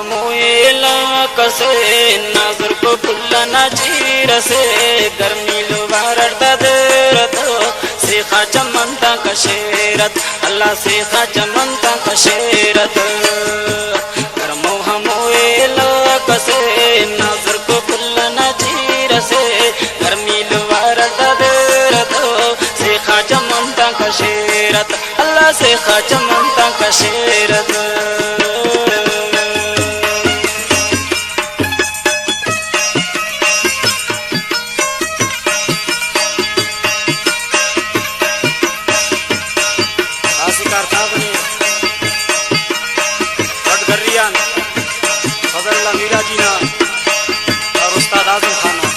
मोएला कसे नाजर को फुल्ला नाजीर से गर्मी लो बारता देरत सीखा चमनता कशेरत अल्लाह सीखा चमनता कशेरत गर्मो हमोएला कसे नाजर को फुल्ला नाजीर से गर्मी लो बारता देरत सीखा चमनता कशेरत अल्लाह सीखा चमनता कशेरत और उस्ताद आजम खाना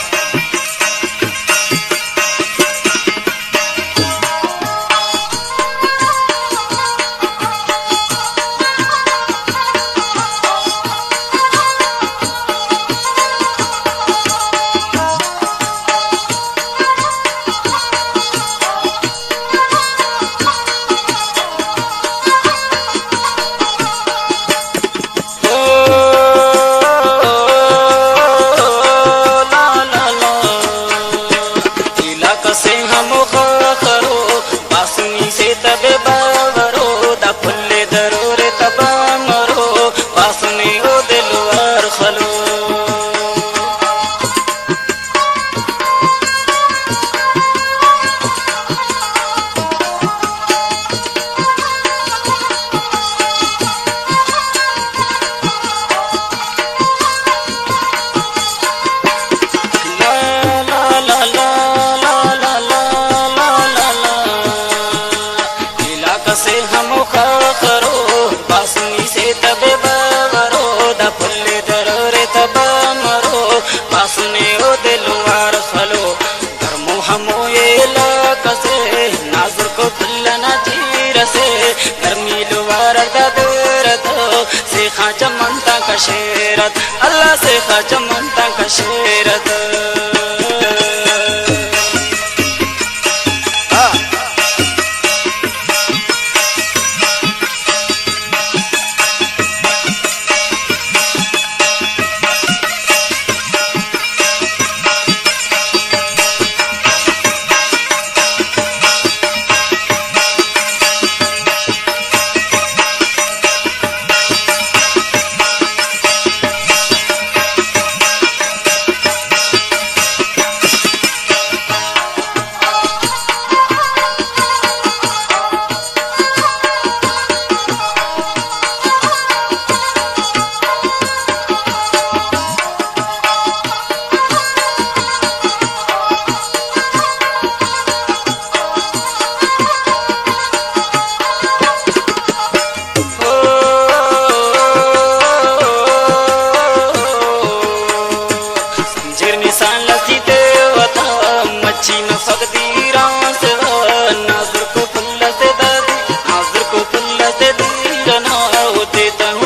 सीखा चमनता कशेरत अल्लाह सीखा चमनता कशेरत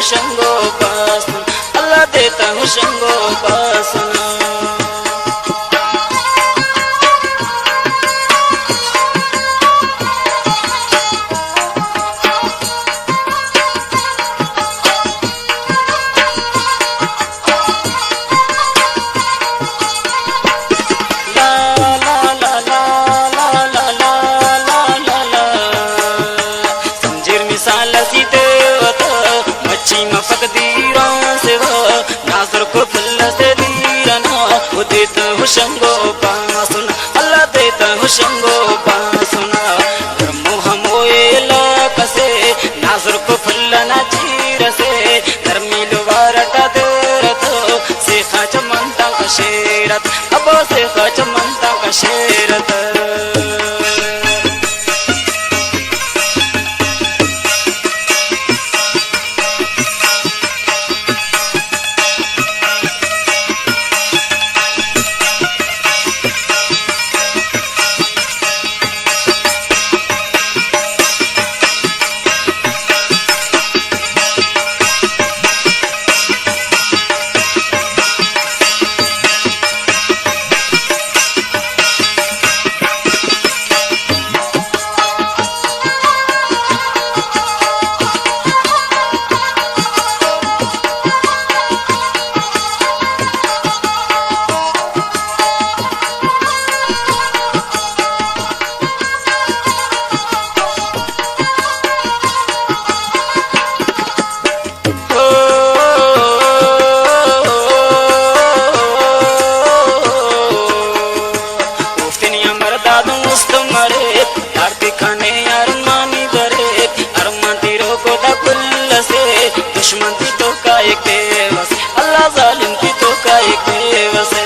शंगो पासना देता हूँ शंगो पासना अल्लाह देता हूँ शंगो पासना गर्मो हमोएला कसे नाजर को फुल्ला नाजीर से गर्मी लुवारटा देरत सीखा चमनता कशेरत अब सीखा चमनता कशेरत दुश्मन की तो का एक बेवस, अल्लाह जालिम की तो का एक बेवस।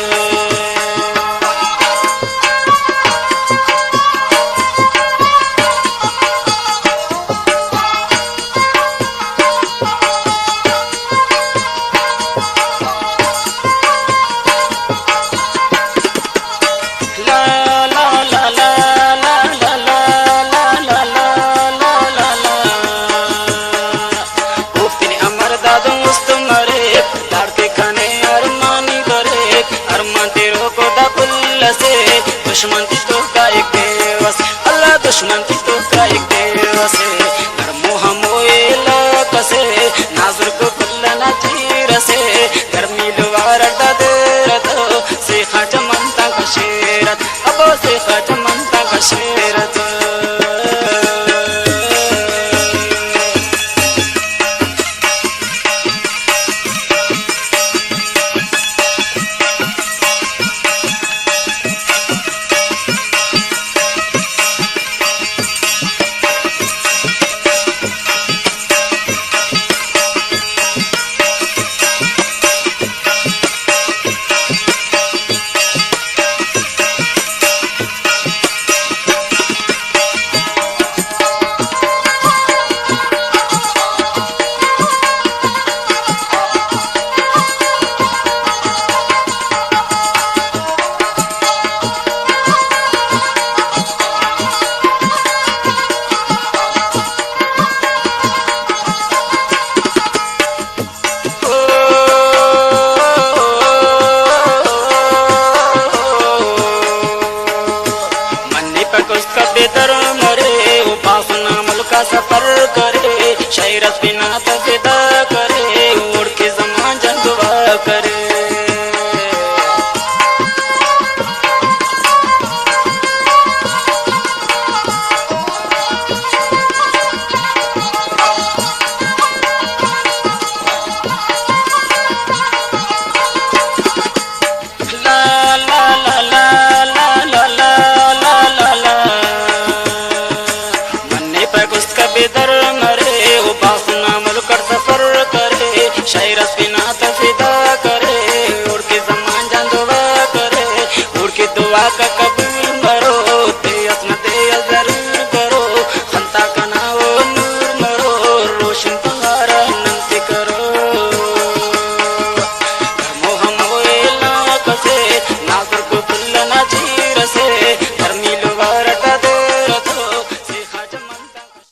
दुश्मन की तो का एक बेवस, अल्लाह दुश्मन की तो का एक बेवस। गर्मो हमोएला कसे नाजुर को फुल्लना चीर से, गर्मी लुवार दरत से खाच मनता का शेरत, अब से खाच मनता का शेरत। सफर करे शैरस बिना तफिदा करे, उड़ के जमान जंगवा करे। ला ला ला ला ला ला ला ला ला मन्ने पे उसका बेदर मरे, वो बासना मुलकर सफर करे शैरस बिना तफिदा करे, उड़ के जमान जंदवा करे, उड़ के दुआ का